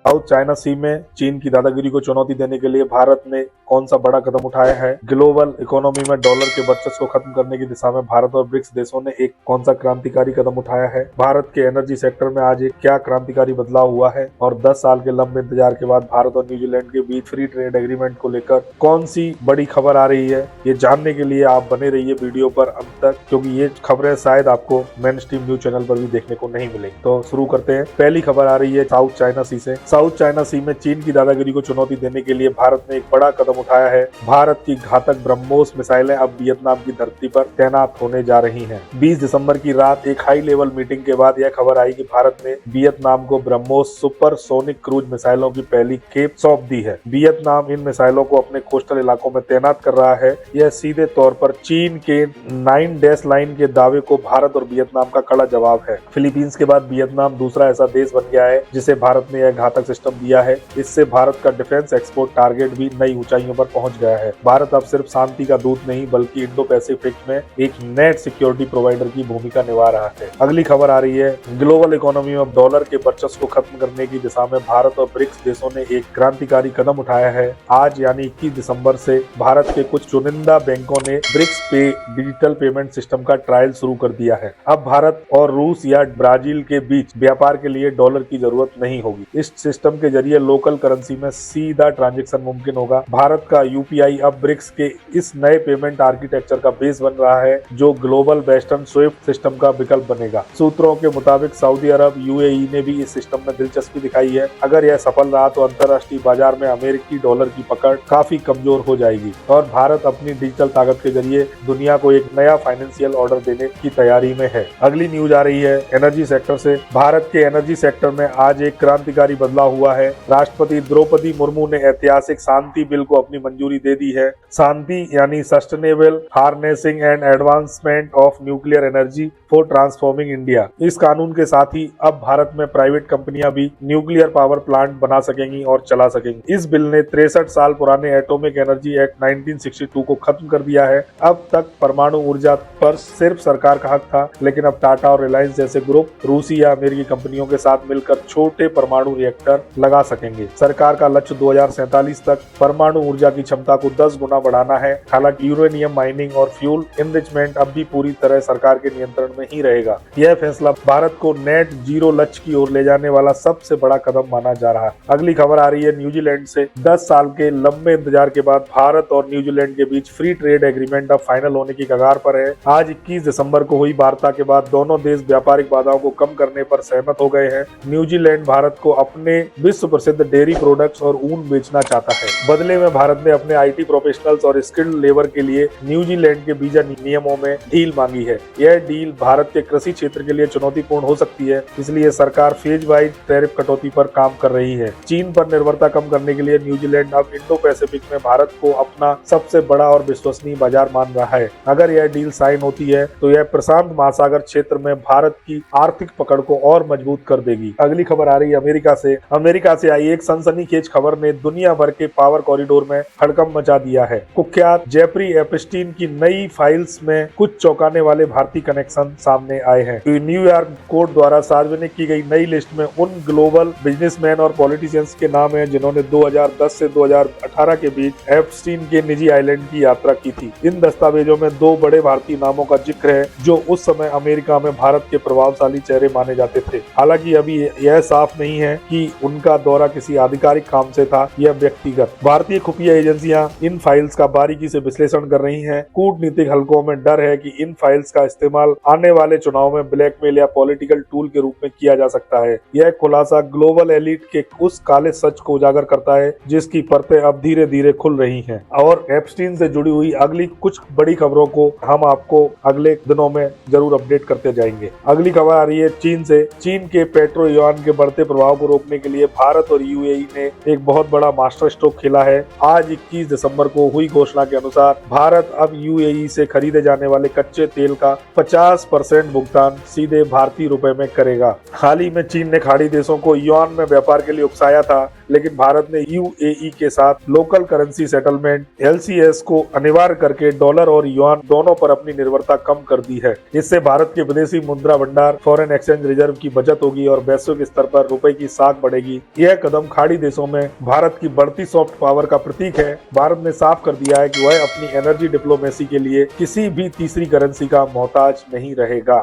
South China सी में चीन की दादागिरी को चुनौती देने के लिए भारत ने कौन सा बड़ा कदम उठाया है। ग्लोबल इकोनॉमी में डॉलर के वर्चस्व को खत्म करने की दिशा में भारत और ब्रिक्स देशों ने एक कौन सा क्रांतिकारी कदम उठाया है। भारत के एनर्जी सेक्टर में आज एक क्या क्रांतिकारी बदलाव हुआ है और 10 साल के लंबे इंतजार के बाद भारत और न्यूजीलैंड के बीच फ्री ट्रेड एग्रीमेंट को लेकर कौन सी बड़ी खबर आ रही है, ये जानने के लिए आप बने रहिए वीडियो पर अंत तक, क्योंकि ये खबरें शायद आपको मेन स्ट्रीम न्यूज चैनल पर भी देखने को नहीं मिलेंगी। तो शुरू करते हैं। पहली खबर आ रही है साउथ चाइना सी से। साउथ चाइना सी में चीन की दादागिरी को चुनौती देने के लिए भारत ने एक बड़ा कदम उठाया है। भारत की घातक ब्रह्मोस मिसाइलें अब वियतनाम की धरती पर तैनात होने जा रही हैं। 20 दिसंबर की रात एक हाई लेवल मीटिंग के बाद यह खबर आई कि भारत ने वियतनाम को ब्रह्मोस सुपरसोनिक क्रूज मिसाइलों की पहली खेप सौंप दी है। वियतनाम इन मिसाइलों को अपने कोस्टल इलाकों में तैनात कर रहा है। यह सीधे तौर पर चीन के 9 डैश लाइन के दावे को भारत और वियतनाम का कड़ा जवाब है। फिलीपींस के बाद वियतनाम दूसरा ऐसा देश बन गया है जिसे भारत ने यह घातक सिस्टम दिया है। इससे भारत का डिफेंस एक्सपोर्ट टारगेट भी नई ऊंचाइयों पर पहुंच गया है। भारत अब सिर्फ शांति का दूत नहीं बल्कि इंडो पैसिफिक में एक नेट सिक्योरिटी प्रोवाइडर की भूमिका निभा रहा है। अगली खबर आ रही है ग्लोबल इकोनॉमी में डॉलर के वर्चस्व को खत्म करने की दिशा में भारत और ब्रिक्स देशों ने एक क्रांतिकारी कदम उठाया है। आज यानी 21 दिसंबर से भारत के कुछ चुनिंदा बैंकों ने ब्रिक्स पे डिजिटल पेमेंट सिस्टम का ट्रायल शुरू कर दिया है। अब भारत और रूस या ब्राजील के बीच व्यापार के लिए डॉलर की जरूरत नहीं होगी। इस सिस्टम के जरिए लोकल करेंसी में सीधा ट्रांजैक्शन मुमकिन होगा। भारत का यूपीआई अब ब्रिक्स के इस नए पेमेंट आर्किटेक्चर का बेस बन रहा है जो ग्लोबल वेस्टर्न स्विफ्ट सिस्टम का विकल्प बनेगा। सूत्रों के मुताबिक सऊदी अरब यूएई ने भी इस सिस्टम में दिलचस्पी दिखाई है। अगर यह सफल रहा तो अंतर्राष्ट्रीय बाजार में अमेरिकी डॉलर की पकड़ काफी कमजोर हो जाएगी और भारत अपनी डिजिटल ताकत के जरिए दुनिया को एक नया फाइनेंशियल ऑर्डर देने की तैयारी में है। अगली न्यूज आ रही है एनर्जी सेक्टर से। भारत के एनर्जी सेक्टर में आज एक क्रांतिकारी बदलाव हुआ है। राष्ट्रपति द्रौपदी मुर्मू ने ऐतिहासिक शांति बिल को अपनी मंजूरी दे दी है। शांति यानी sustainable harnessing and advancement of nuclear energy for transforming India. इस कानून के साथ ही अब भारत में प्राइवेट कंपनियां भी न्यूक्लियर पावर प्लांट बना सकेंगी और चला सकेंगी। इस बिल ने 63 साल पुराने एटॉमिक एनर्जी एक्ट 1962 को खत्म कर दिया है। अब तक परमाणु ऊर्जा पर सिर्फ सरकार का हक था, लेकिन अब टाटा और रिलायंस जैसे ग्रुप रूसी या अमेरिकी कंपनियों के साथ मिलकर छोटे परमाणु रिएक्टर लगा सकेंगे। सरकार का लक्ष्य 2047 तक परमाणु ऊर्जा की क्षमता को 10 गुना बढ़ाना है। हालांकि यूरेनियम माइनिंग और फ्यूल एनरिचमेंट अब भी पूरी तरह सरकार के नियंत्रण में ही रहेगा। यह फैसला भारत को नेट जीरो लक्ष्य की ओर ले जाने वाला सबसे बड़ा कदम माना जा रहा है। अगली खबर आ रही है न्यूजीलैंड से। 10 साल के लंबे इंतजार के बाद भारत और न्यूजीलैंड के बीच फ्री ट्रेड एग्रीमेंट अब फाइनल होने की कगार पर है। आज 21 दिसंबर को हुई वार्ता के बाद दोनों देश व्यापारिक बाधाओं को कम करने पर सहमत हो गए हैं। न्यूजीलैंड भारत को अपने विश्व प्रसिद्ध डेयरी प्रोडक्ट्स और ऊन बेचना चाहता है। बदले में भारत ने अपने आईटी प्रोफेशनल्स और स्किल्ड लेबर के लिए न्यूजीलैंड के वीजा नियमों में ढील मांगी है। यह डील भारत के कृषि क्षेत्र के लिए चुनौतीपूर्ण हो सकती है, इसलिए सरकार फेज वाइज टैरिफ कटौती पर काम कर रही है। चीन पर निर्भरता कम करने के लिए न्यूजीलैंड अब इंडो पैसिफिक में भारत को अपना सबसे बड़ा और विश्वसनीय बाजार मान रहा है। अगर यह डील साइन होती है तो यह प्रशांत महासागर क्षेत्र में भारत की आर्थिक पकड़ को और मजबूत कर देगी। अगली खबर आ रही है अमेरिका से। अमेरिका से आई एक सनसनीखेज खबर ने दुनिया भर के पावर कॉरिडोर में हड़कंप मचा दिया है। कुख्यात जेफरी एप्स्टीन की नई फाइल्स में कुछ चौंकाने वाले भारतीय कनेक्शन सामने आए हैं। न्यूयॉर्क कोर्ट द्वारा सार्वजनिक की गई नई लिस्ट में उन ग्लोबल बिजनेसमैन और पॉलिटिशियंस के नाम हैं जिन्होंने 2010 से 2018 के बीच एप्स्टीन के निजी आइलैंड की यात्रा की थी। इन दस्तावेजों में 2 बड़े भारतीय नामों का जिक्र है जो उस समय अमेरिका में भारत के प्रभावशाली चेहरे माने जाते थे। हालांकि अभी यह साफ नहीं है कि उनका दौरा किसी आधिकारिक काम से था या व्यक्तिगत। भारतीय खुफिया एजेंसियां इन फाइल्स का बारीकी से विश्लेषण कर रही हैं। कूटनीतिक हलकों में डर है कि इन फाइल्स का इस्तेमाल आने वाले चुनाव में ब्लैकमेल या पॉलिटिकल टूल के रूप में किया जा सकता है। यह खुलासा ग्लोबल एलिट के उस काले सच को उजागर करता है जिसकी परतें अब धीरे धीरे खुल रही हैं। और एप्स्टीन से जुड़ी हुई अगली कुछ बड़ी खबरों को हम आपको अगले दिनों में जरूर अपडेट करते जाएंगे। अगली खबर आ रही है चीन से। चीन के पेट्रो युआन के बढ़ते प्रभाव को रोकने के लिए भारत और यूएई ने एक बहुत बड़ा मास्टर स्ट्रोक खेला है। आज 21 दिसंबर को हुई घोषणा के अनुसार भारत अब यूएई से खरीदे जाने वाले कच्चे तेल का 50% भुगतान सीधे भारतीय रुपए में करेगा। हाल ही में चीन ने खाड़ी देशों को युआन में व्यापार के लिए उकसाया था, लेकिन भारत ने यूएई के साथ लोकल करेंसी सेटलमेंट LCS को अनिवार्य करके डॉलर और युआन दोनों पर अपनी निर्भरता कम कर दी है। इससे भारत के विदेशी मुद्रा भंडार फॉरेन एक्सचेंज रिजर्व की बचत होगी और वैश्विक स्तर पर रुपए की साख बढ़ेगी। यह कदम खाड़ी देशों में भारत की बढ़ती सॉफ्ट पावर का प्रतीक है। भारत ने साफ कर दिया है कि वह अपनी एनर्जी डिप्लोमेसी के लिए किसी भी तीसरी करेंसी का मोहताज नहीं रहेगा।